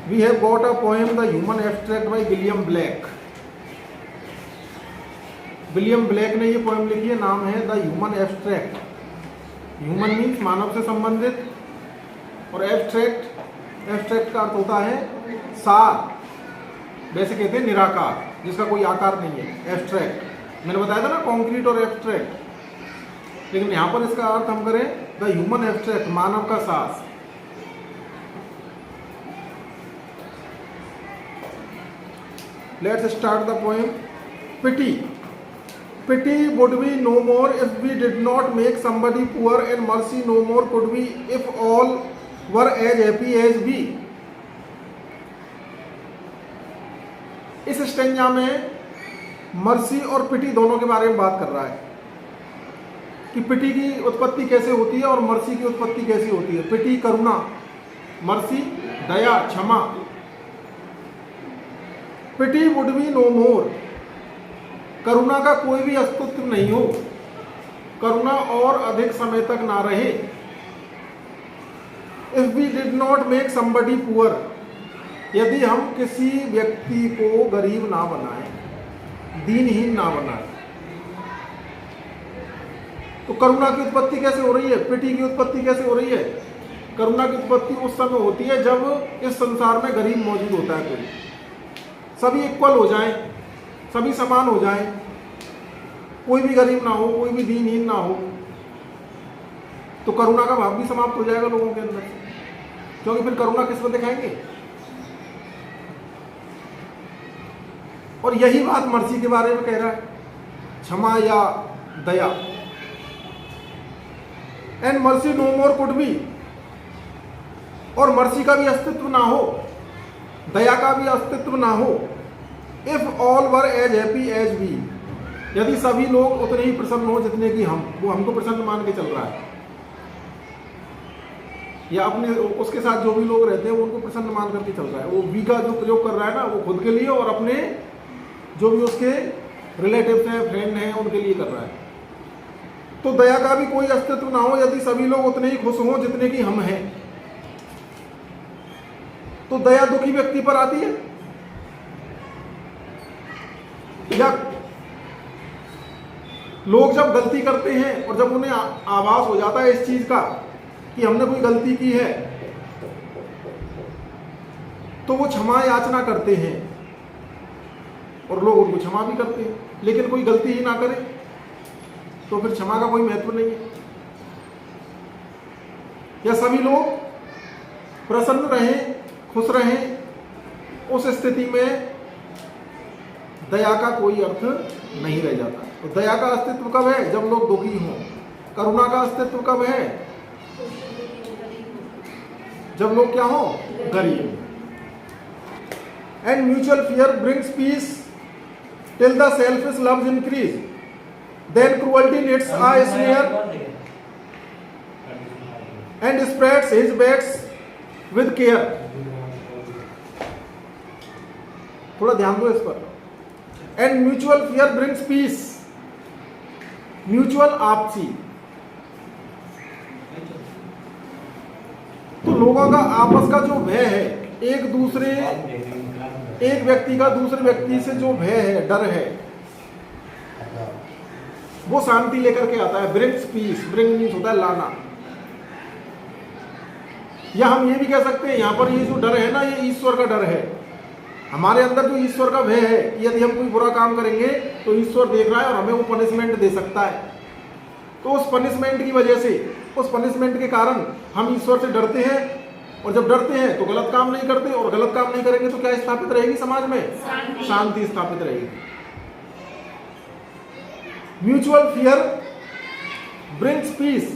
We have got a poem, The Human Abstract by William Blake. William Blake ने ये poem लिखी है, नाम है the human abstract. Human means मानव से संबंधित, और एब्स्ट्रैक्ट का अर्थ होता है सार, वैसे कहते हैं निराकार, जिसका कोई आकार नहीं है, एब्स्ट्रैक्ट। मैंने बताया था ना कॉन्क्रीट और एब्स्ट्रैक्ट, लेकिन यहाँ पर इसका अर्थ हम करें द ह्यूमन एब्स्ट्रैक्ट, मानव का सार। Let's start the poem. Pity would be no more if we did not make somebody poor, and mercy no more could be if all were as happy as we. इस stanza में mercy और पिटी दोनों के बारे में बात कर रहा है कि पिटी की उत्पत्ति कैसे होती है और मर्सी की उत्पत्ति कैसे होती है। पिटी करुणा, मर्सी दया, क्षमा। पिटी वुड बी नो मोर, करुणा का कोई भी अस्तित्व नहीं हो, करुणा और अधिक समय तक ना रहे। If we did not make somebody poor, यदि हम किसी व्यक्ति को गरीब ना बनाए, दीनहीन ना बनाए। तो करुणा की उत्पत्ति कैसे हो रही है, पिटी की उत्पत्ति कैसे हो रही है? करुणा की उत्पत्ति उस समय होती है जब इस संसार में गरीब मौजूद होता है, कोई, सभी इक्वल हो जाएं, सभी समान हो जाएं, कोई भी गरीब ना हो, कोई भी दीनहीन ना हो, तो करुणा का भाव भी समाप्त हो जाएगा लोगों के अंदर, क्योंकि फिर करुणा किस पर दिखाएंगे। और यही बात मर्सी के बारे में कह रहा है, क्षमा या दया। And mercy no more could be, और मर्सी का भी अस्तित्व ना हो, दया का भी अस्तित्व ना हो। If all were as happy as we, यदि सभी लोग उतने ही प्रसन्न हो जितने की हम, वो हमको प्रसन्न मान के चल रहा है, या अपने उसके साथ जो भी लोग रहते हैं वो उनको प्रसन्न मान करके चल रहा है। वो वी का जो प्रयोग कर रहा है ना, वो खुद के लिए और अपने जो भी उसके रिलेटिव्स हैं, फ्रेंड हैं, उनके लिए कर रहा है। तो दया का भी कोई अस्तित्व ना हो यदि सभी लोग उतने ही खुश हों जितने की हम हैं। तो दया दुखी व्यक्ति पर आती है, या लोग जब गलती करते हैं और जब उन्हें आभास हो जाता है इस चीज का कि हमने कोई गलती की है, तो वो क्षमा याचना करते हैं और लोग उनको क्षमा भी करते हैं। लेकिन कोई गलती ही ना करे तो फिर क्षमा का कोई महत्व नहीं है। या सभी लोग प्रसन्न रहें, खुश रहें, उस स्थिति में दया का कोई अर्थ नहीं रह जाता। तो दया का अस्तित्व कब है? जब लोग दुखी हों। करुणा का अस्तित्व कब है? जब लोग क्या हो? गरीब। And mutual fear brings peace till the selfish loves increase, then cruelty knits a snare and spreads his bags with care। थोड़ा ध्यान दो इस पर। And mutual fear brings peace, mutual आपसी, तो लोगों का आपस का जो भय है, एक व्यक्ति का दूसरे व्यक्ति से जो भय है, डर है, वो शांति लेकर के आता है। ब्रिंग्स पीस, ब्रिंग मीन्स होता है लाना। या हम ये भी कह सकते हैं यहां पर ये जो डर है ना, ये ईश्वर का डर है। हमारे अंदर जो ईश्वर का भय है कि यदि हम कोई बुरा काम करेंगे तो ईश्वर देख रहा है और हमें वो पनिशमेंट दे सकता है। तो उस पनिशमेंट की वजह से, उस पनिशमेंट के कारण हम ईश्वर से डरते हैं, और जब डरते हैं तो गलत काम नहीं करते, और गलत काम नहीं करेंगे तो क्या स्थापित रहेगी समाज में? शांति स्थापित रहेगी। म्यूचुअल फियर ब्रिंग्स पीस,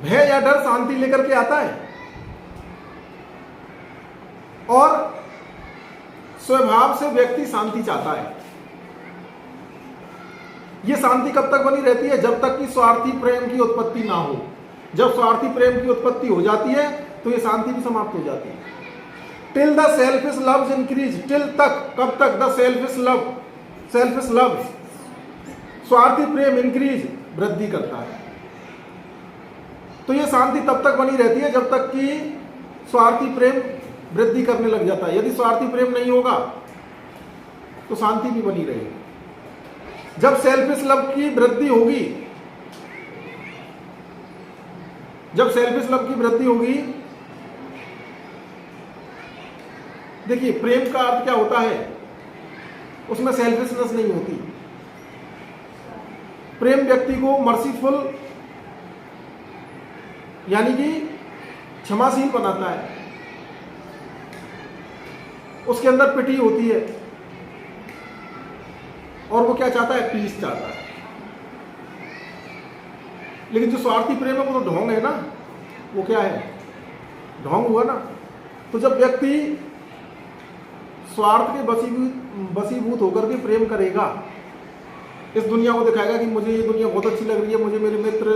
भय या डर शांति लेकर के आता है, और स्वभाव से व्यक्ति शांति चाहता है। यह शांति कब तक बनी रहती है? जब तक कि स्वार्थी प्रेम की उत्पत्ति ना हो। जब स्वार्थी प्रेम की उत्पत्ति हो जाती है तो यह शांति भी समाप्त हो जाती है। Till the selfish loves increase, till तक, कब तक? द सेल्फिश लव, स्वार्थी प्रेम इंक्रीज, वृद्धि करता है। तो यह शांति तब तक बनी रहती है जब तक कि स्वार्थी प्रेम वृद्धि करने लग जाता है। यदि स्वार्थी प्रेम नहीं होगा तो शांति भी बनी रहेगी। जब सेल्फिश लव की वृद्धि होगी, जब सेल्फिश लव की वृद्धि होगी, देखिए प्रेम का अर्थ क्या होता है, उसमें सेल्फिशनेस नहीं होती। प्रेम व्यक्ति को मर्सीफुल यानी कि क्षमाशील बनाता है, उसके अंदर पिटी होती है और वो क्या चाहता है, पीस चाहता है। लेकिन जो स्वार्थी प्रेम है वो तो ढोंग है ना, वो क्या है, ढोंग हुआ ना। तो जब व्यक्ति स्वार्थ के बसीभूत होकर के प्रेम करेगा, इस दुनिया को दिखाएगा कि मुझे ये दुनिया बहुत अच्छी लग रही है, मुझे मेरे मित्र,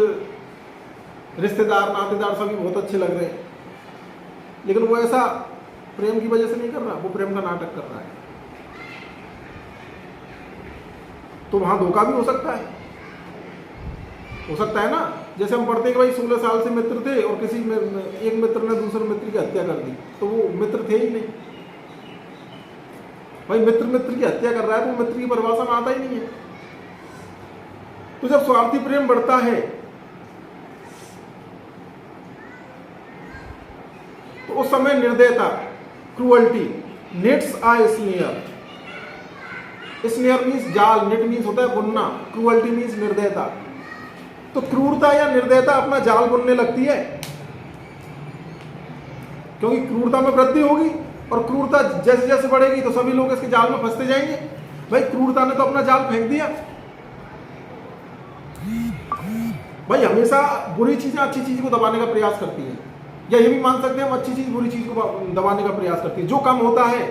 रिश्तेदार, नातेदार सभी बहुत अच्छे लग रहे हैं, लेकिन वो ऐसा प्रेम की वजह से नहीं कर रहा, वो प्रेम का नाटक कर रहा है। तो वहां धोखा भी हो सकता है, ना। जैसे हम पढ़ते हैं कि भाई 16 साल से मित्र थे और किसी एक मित्र ने दूसरे मित्र की हत्या कर दी, तो वो मित्र थे ही नहीं। भाई मित्र की हत्या कर रहा है तो वो मित्र की परिभाषा में आता ही नहीं है। तो जब स्वार्थी प्रेम बढ़ता है तो उस समय निर्दयता, क्रूअल्टी, नेट्स आ स्नेयर। स्नेयर मीन्स जाल, नेट मीन्स होता है बुनना, क्रूअल्टी मीन्स निर्दयता। तो क्रूरता या निर्दयता अपना जाल बुनने लगती है, क्योंकि क्रूरता में वृद्धि होगी और क्रूरता जैसे जैसे बढ़ेगी तो सभी लोग इसके जाल में फंसते जाएंगे। भाई क्रूरता ने तो अपना जाल फेंक दिया। भाई हमेशा बुरी चीजें अच्छी चीज को दबाने का प्रयास करती है, या ये भी मान सकते हैं हम अच्छी चीज बुरी चीज को दबाने का प्रयास करती है। जो कम होता है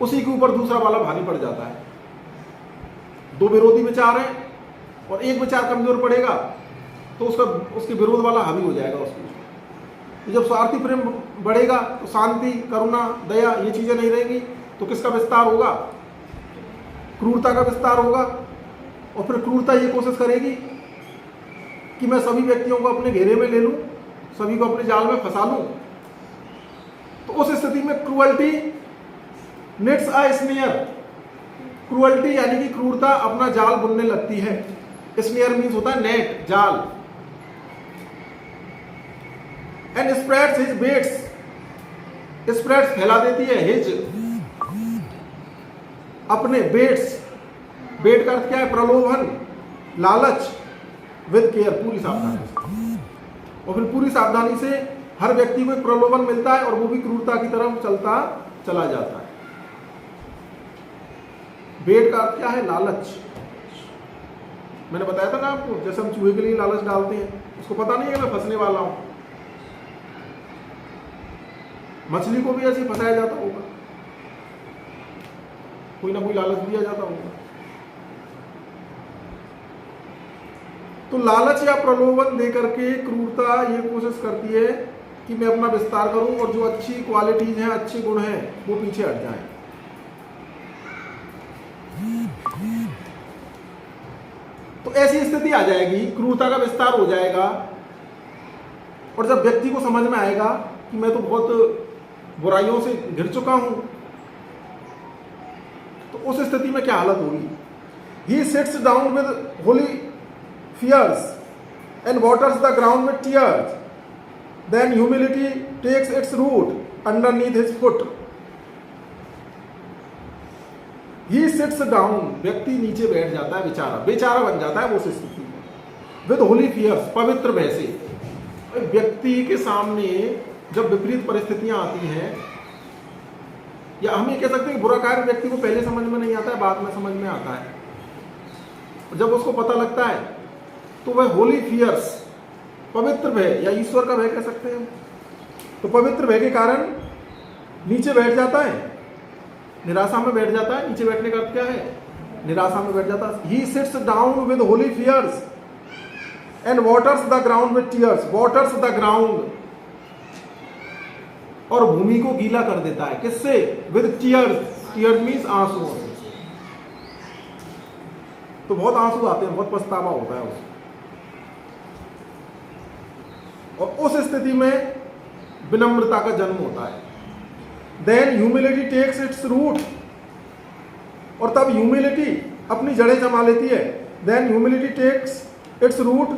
उसी के ऊपर दूसरा वाला भारी पड़ जाता है। दो विरोधी विचार हैं और एक विचार कमजोर पड़ेगा तो उसके विरोध वाला हावी हो जाएगा उसके। तो जब स्वार्थी प्रेम बढ़ेगा तो शांति, करुणा, दया ये चीजें नहीं रहेंगी, तो किसका विस्तार होगा, क्रूरता का विस्तार होगा। और फिर क्रूरता ये कोशिश करेगी कि मैं सभी व्यक्तियों को अपने घेरे में ले लूं, सभी को अपने जाल में फंसा लूं। तो उस स्थिति में क्रूअल्टी नेट्स आ स्नेयर, क्रूअल्टी यानी कि क्रूरता अपना जाल बुनने लगती है। स्नेयर मीन्स होता है नेट, जाल। And spreads his baits, spreads फैला देती है, हिज अपने बेट्स। बेट का अर्थ क्या है, प्रलोभन, लालच, विद केयर, पूरी सावधानी से। और फिर पूरी सावधानी से हर व्यक्ति को एक प्रलोभन मिलता है और वो भी क्रूरता की तरफ चलता चला जाता है। बेट का अर्थ क्या है, लालच। मैंने बताया था ना आपको, जैसे हम चूहे के लिए लालच डालते हैं, उसको पता नहीं है कि मैं फंसने वाला हूं। मछली को भी ऐसे फंसाया जाता होगा, कोई ना कोई लालच दिया जाता होगा। तो लालच या प्रलोभन देकर के क्रूरता ये कोशिश करती है कि मैं अपना विस्तार करूं और जो अच्छी क्वालिटीज हैं, अच्छे गुण हैं, वो पीछे हट जाएं। तो ऐसी स्थिति आ जाएगी, क्रूरता का विस्तार हो जाएगा। और जब व्यक्ति को समझ में आएगा कि मैं तो बहुत बुराइयों से घिर चुका हूं, तो उस स्थिति में क्या हालत होगी। ही sits down with Holi fears and waters the ground with tears, then humility takes its root underneath his foot. He sits down, व्यक्ति नीचे बैठ जाता है, बेचारा बन जाता है वो उस स्थिति में। with holy fears, पवित्र भय से। व्यक्ति के सामने जब विपरीत परिस्थितियां आती हैं, या हम ये कह सकते हैं बुरा कार्य व्यक्ति को पहले समझ में नहीं आता है, बाद में समझ में आता है। जब उसको पता लगता है तो वह होली फियर्स, पवित्र भय या ईश्वर का भय कह सकते हैं, तो पवित्र भय के कारण नीचे बैठ जाता है, निराशा में बैठ जाता है। नीचे बैठने का अर्थ क्या है, निराशा में बैठ जाता है। He sits down with holy fears and waters the ground with tears, waters the ground, और भूमि को गीला कर देता है, किससे, विद टीयर्स। टीयर्स मीन्स आंसू। तो बहुत आंसू आते हैं, बहुत पछतावा होता है उसको। और उस स्थिति में विनम्रता का जन्म होता है। Then humility takes its root, और तब ह्यूमिलिटी अपनी जड़ें जमा लेती है। Then humility takes its root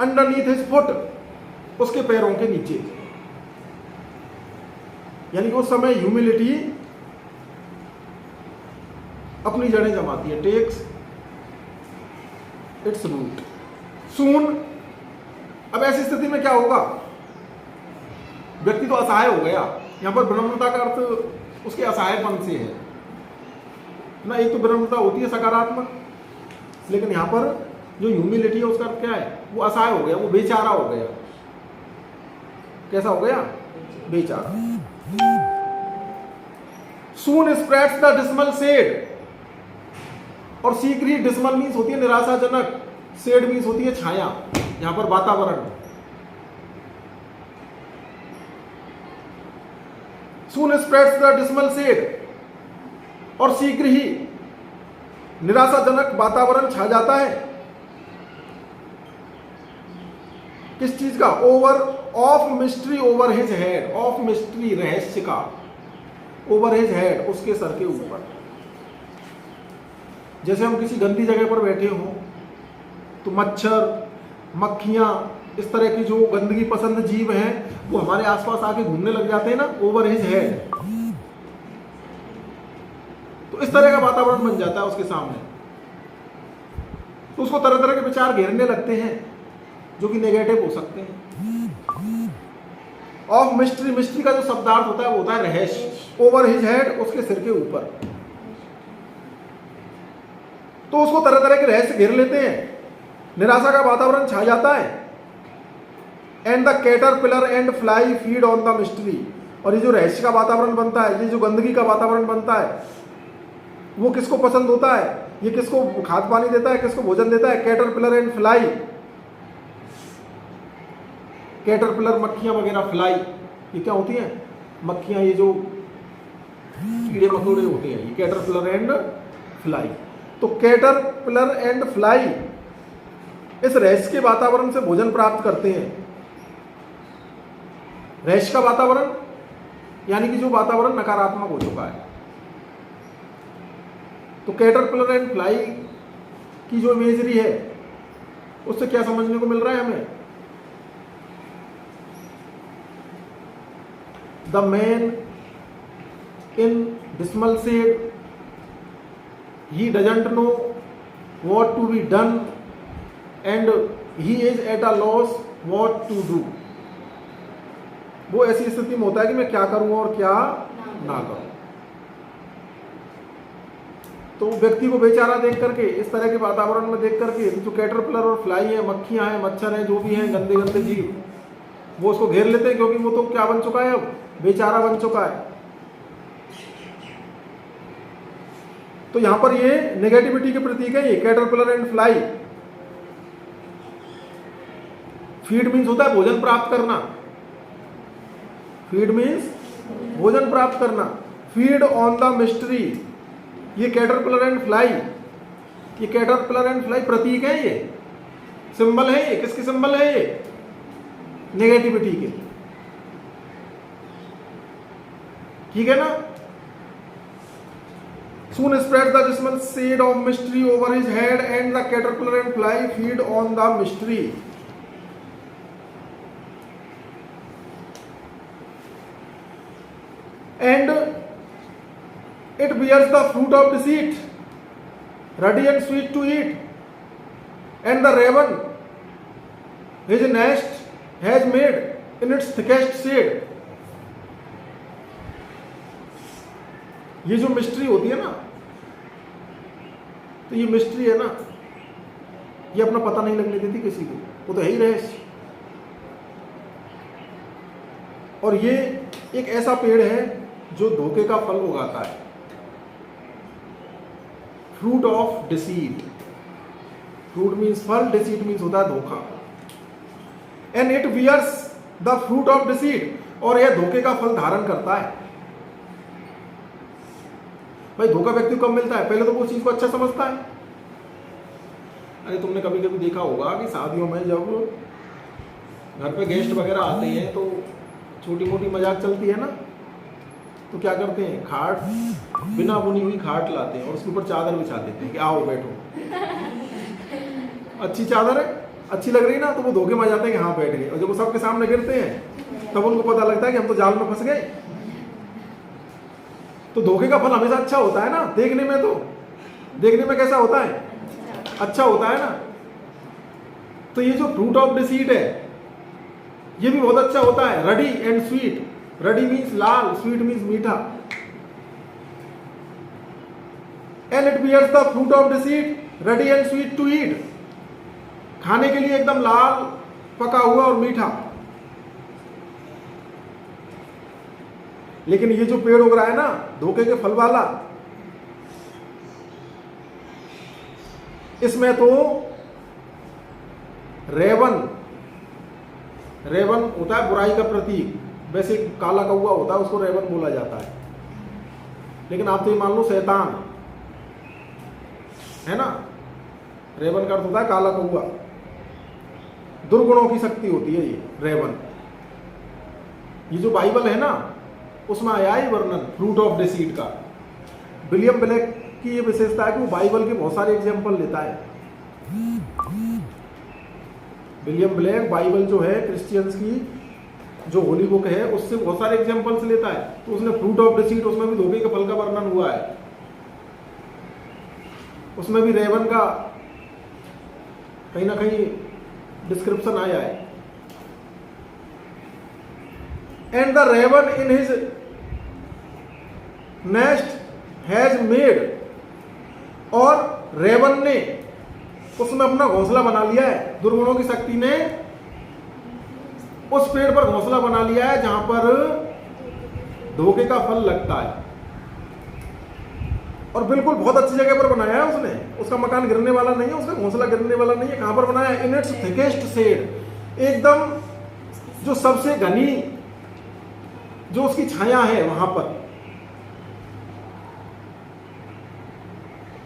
underneath his foot, उसके पैरों के नीचे। यानी कि उस समय ह्यूमिलिटी अपनी जड़ें जमाती है, टेक्स इट्स रूट। सून, अब ऐसी स्थिति में क्या होगा, व्यक्ति तो असहाय हो गया। यहां पर विनम्रता का अर्थ उसके असहायपन से है ना। एक तो विनम्रता होती है सकारात्मक, लेकिन यहां पर जो ह्यूमिलिटी है उसका अर्थ क्या है, वो असहाय हो गया, वो बेचारा हो गया। कैसा हो गया, बेचारा। सून स्प्रेड्स द डिसमल शेड, और शीघ्र ही डिसमल मीन्स होती है निराशाजनक, शेड मीन्स होती है छाया, यहां पर वातावरण। सून स्प्रेड्स द डिसमल शेड, और शीघ्र ही निराशाजनक वातावरण छा जाता है। किस चीज का, over of mystery over his head, of mystery रहस्य का, ओवर हिज हेड उसके सर के ऊपर। जैसे हम किसी गंदी जगह पर बैठे हों तो मच्छर, मक्खियां, इस तरह की जो गंदगी पसंद जीव हैं वो हमारे आसपास आके घूमने लग जाते हैं ना, ओवर हिज हेड। तो इस तरह का वातावरण बन जाता है उसके सामने, तो उसको तरह तरह के विचार घेरने लगते हैं जो कि नेगेटिव हो सकते हैं। ऑफ मिस्ट्री, मिस्ट्री का जो शब्दार्थ होता है वो होता है रहस्य। ओवर हिज हेड उसके सिर के ऊपर, तो उसको तरह तरह के रहस्य घेर लेते हैं, निराशा का वातावरण छा जाता है। And the caterpillar and fly feed on the mystery, और ये जो रहस्य का वातावरण बनता है, ये जो गंदगी का वातावरण बनता है, वो किसको पसंद होता है, ये किसको खाद पानी देता है, किसको भोजन देता है, कैटरपिलर एंड फ्लाई। कैटरपिलर मक्खियां वगैरह, फ्लाई ये क्या होती हैं, मक्खियां, ये जो कीड़े मकोड़े होते हैं, ये कैटरपिलर एंड फ्लाई। तो कैटरपिलर एंड फ्लाई इस रहस्य के वातावरण से भोजन प्राप्त करते हैं। रहस्य का वातावरण यानी कि जो वातावरण नकारात्मक हो चुका है। तो कैटरपिलर एंड फ्लाई की जो इमेजरी है उससे क्या समझने को मिल रहा है हमें, the man in dismal shade, he doesn't know what to be done and he is at a loss what to do। वो ऐसी स्थिति में होता है कि मैं क्या करूं और क्या ना करूं। तो व्यक्ति को बेचारा देख करके, इस तरह के वातावरण में देख करके, जो कैटरपिलर और फ्लाई है, मक्खियां हैं, मच्छर हैं, जो भी हैं गंदे गंदे जीव, वो उसको घेर लेते हैं, क्योंकि वो तो क्या बन चुका है, अब बेचारा बन चुका है। तो यहां पर ये नेगेटिविटी के प्रतीक है, ये caterpillar and fly. Feed means होता है भोजन प्राप्त करना, फीड मीन्स भोजन प्राप्त करना। फीड ऑन द मिस्ट्री, ये कैटरपिलर एंड फ्लाई, ये कैटरपिलर एंड फ्लाई प्रतीक है, ये सिंबल है। ये किसके सिंबल है, ये नेगेटिविटी के, ठीक है ना। Soon spreads the dismal shade of mystery over his head, and the caterpillar and fly feed on the mystery. And it bears the fruit of deceit, ruddy and sweet to eat. And the raven his nest has made in its thickest shade. ये जो mystery होती है ना, तो ये mystery है ना, ये अपना पता नहीं लगने देती किसी को, वो तो है ही रहस्य। और ये एक ऐसा पेड़ है जो धोखे का फल उगाता है, fruit of deceit. Fruit means फल, डिसीट मीन्स होता है धोखा। And it bears the fruit of deceit, और यह धोखे का फल धारण करता है। भाई धोखा व्यक्ति को कब मिलता है, पहले तो वो चीज को अच्छा समझता है। अरे तुमने कभी कभी देखा होगा कि शादियों में जब घर पे गेस्ट वगैरह आते हैं तो छोटी मोटी मजाक चलती है ना, तो क्या करते हैं, खाट, बिना बुनी हुई खाट लाते हैं और उसके ऊपर चादर बिछा देते हैं कि आओ बैठो। अच्छी चादर है, अच्छी लग रही ना, तो वो धोखे में आ जाते हैं कि हाँ बैठ गए, और जब वो सबके सामने गिरते हैं तब उनको पता लगता है कि हम तो जाल में फंस गए। तो धोखे का फल हमेशा अच्छा होता है ना, देखने में, तो देखने में कैसा होता है, अच्छा होता है ना। तो ये जो फ्रूट ऑफ डिसीट है ये भी बहुत अच्छा होता है, ruddy and sweet. Ruddy means लाल, स्वीट मीन्स मीठा। And it bears the fruit of deceit, ruddy and sweet to eat. खाने के लिए एकदम लाल, पका हुआ और मीठा। लेकिन ये जो पेड़ उग रहा है ना धोखे के फल वाला, इसमें तो रेवन, रेवन होता है बुराई का प्रतीक। वैसे काला कौवा होता है, उसको रेवन बोला जाता है, लेकिन आप तो ये मान लो शैतान है ना। रेवन का अर्थ होता है काला कौवा, दुर्गुणों की शक्ति होती है ये रेवन। ये जो बाइबल है ना उसमें आया है वर्णन फ्रूट ऑफ डिसीट का। विलियम ब्लैक की ये विशेषता है कि वो बाइबल के बहुत सारे एग्जाम्पल लेता है। विलियम ब्लैक बाइबल जो है क्रिश्चियंस की जो होली बुक है उससे बहुत सारे एग्जाम्पल्स लेता है। तो उसने फ्रूट ऑफ डिसीट, उसमें भी धोखे के फल का वर्णन हुआ है, उसमें भी रेवन का कहीं ना कहीं डिस्क्रिप्शन आया है। And the raven in his nest has made, और रेवन ने उसमें अपना घोंसला बना लिया है। दुर्गुणों की शक्ति ने उस पेड़ पर घोंसला बना लिया है जहां पर धोखे का फल लगता है, और बिल्कुल बहुत अच्छी जगह पर बनाया है उसने। उसका मकान गिरने वाला नहीं है, उसका घोंसला गिरने वाला नहीं है। कहां पर बनाया है? इन इट्स थिकेस्ट शेड, एकदम जो सबसे घनी जो उसकी छाया है वहां पर,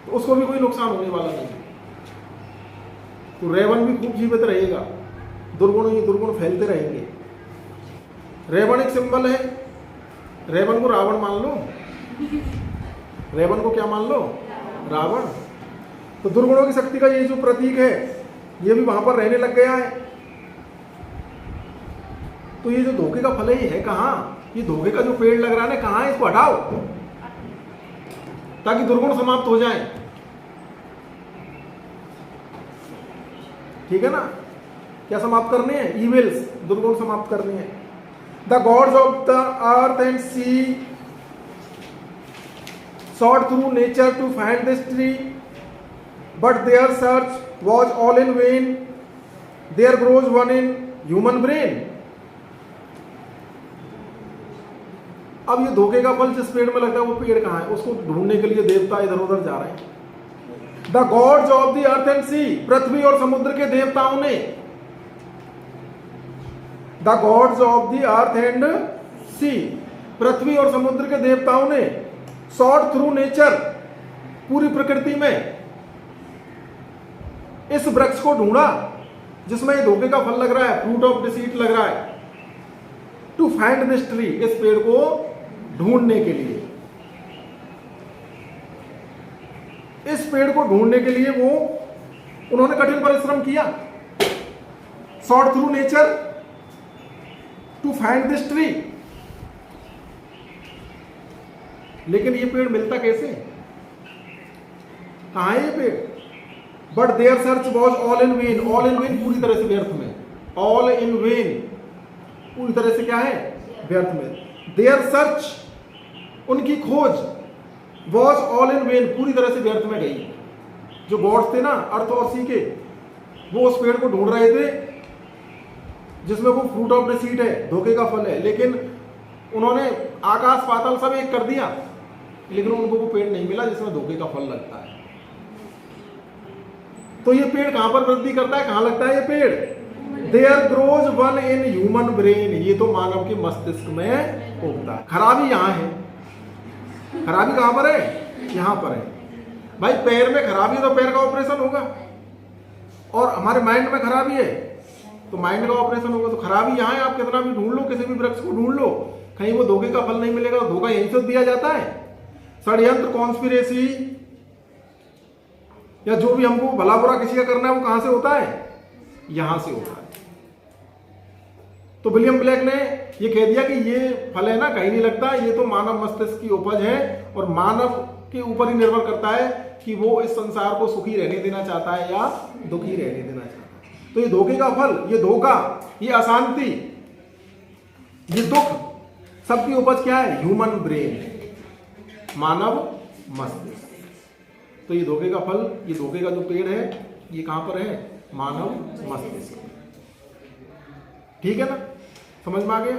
तो उसको भी कोई नुकसान होने वाला नहीं। तो रेवन भी खूब जीवित रहेगा, दुर्गुण ही दुर्गुण फैलते रहेंगे। रेवन एक सिंबल है, रेवन को रावण मान लो, रेवन को क्या मान लो? रावण। तो दुर्गुणों की शक्ति का ये जो प्रतीक है ये भी वहां पर रहने लग गया है। तो ये जो धोखे का फल है ये है कहां? ये धोखे का जो पेड़ लग रहा है ना, कहां है? इसको हटाओ ताकि दुर्गुण समाप्त हो जाए। ठीक है ना? क्या समाप्त करने हैं? इविल्स, दुर्गुण समाप्त करने हैं। The gods of the earth and sea sought through nature to find this tree, but their search was all in vain. There grows one in human brain. अब ये धोखे का फल जिस पेड़ में लगता है वो पेड़ कहाँ है? उसको ढूंढने के लिए देवता इधर उधर जा रहे हैं। The gods of the earth and sea, पृथ्वी और समुद्र के देवताओं ने, the gods of the earth and sea, पृथ्वी और समुद्र के देवताओं ने सॉर्ट थ्रू नेचर, पूरी प्रकृति में इस वृक्ष को ढूंढा जिसमें ये धोखे का फल लग रहा है, फ्रूट ऑफ डिसीट लग रहा है, टू फाइंड दिस ट्री, इस पेड़ को ढूंढने के लिए। इस पेड़ को ढूंढने के लिए वो उन्होंने कठिन परिश्रम किया। Sought through nature to find this tree. लेकिन ये पेड़ मिलता कैसे? कहां है ये पेड़? But their search was all in vain, all in vain पूरी तरह से व्यर्थ में, ऑल इन वेन पूरी तरह से क्या है? व्यर्थ में। देयर सर्च, उनकी खोज, वॉज ऑल इन वेन पूरी तरह से व्यर्थ में गई। जो गॉड्स थे ना अर्थ और सी के, वो उस पेड़ को ढूंढ रहे थे जिसमें वो फ्रूट ऑफ डिसीट है, धोखे का फल है, लेकिन उन्होंने आकाश पाताल सब एक कर दिया, लेकिन उनको वो पेड़ नहीं मिला जिसमें धोखे का फल लगता है। तो ये पेड़ कहां पर वृद्धि करता है, कहां लगता है ये पेड़? There grows one in human brain, ये तो मानव के मस्तिष्क में उगता है। खराबी यहां है। खराबी कहां पर है? यहां पर है। भाई पैर में खराबी है तो पैर का ऑपरेशन होगा, और हमारे माइंड में खराबी है तो माइंड का ऑपरेशन होगा। तो खराबी यहाँ है, आप कितना भी ढूंढ लो, किसी भी वृक्ष को ढूंढ लो, कहीं वो धोखे का फल नहीं मिलेगा। धोखा यहीं से दिया जाता है। षड्यंत्र, कॉन्स्पिरेसी या जो भी हमको भला बुरा किसी का करना है, वो कहां से होता है? यहां से होता है। तो विलियम ब्लेक ने ये कह दिया कि ये फल है ना, कहीं नहीं लगता, ये तो मानव मस्तिष्क की उपज है और मानव के ऊपर ही निर्भर करता है कि वो इस संसार को सुखी रहने देना चाहता है या दुखी रहने देना चाहता है। तो ये धोखे का फल, ये धोखा, ये अशांति, ये दुख, सबकी उपज क्या है? ह्यूमन ब्रेन, मानव मस्तिष्क। तो ये धोखे का फल, ये धोखे का जो पेड़ है, ये कहां पर है? मानव मस्तिष्क। ठीक है ना, समझ में आ गया?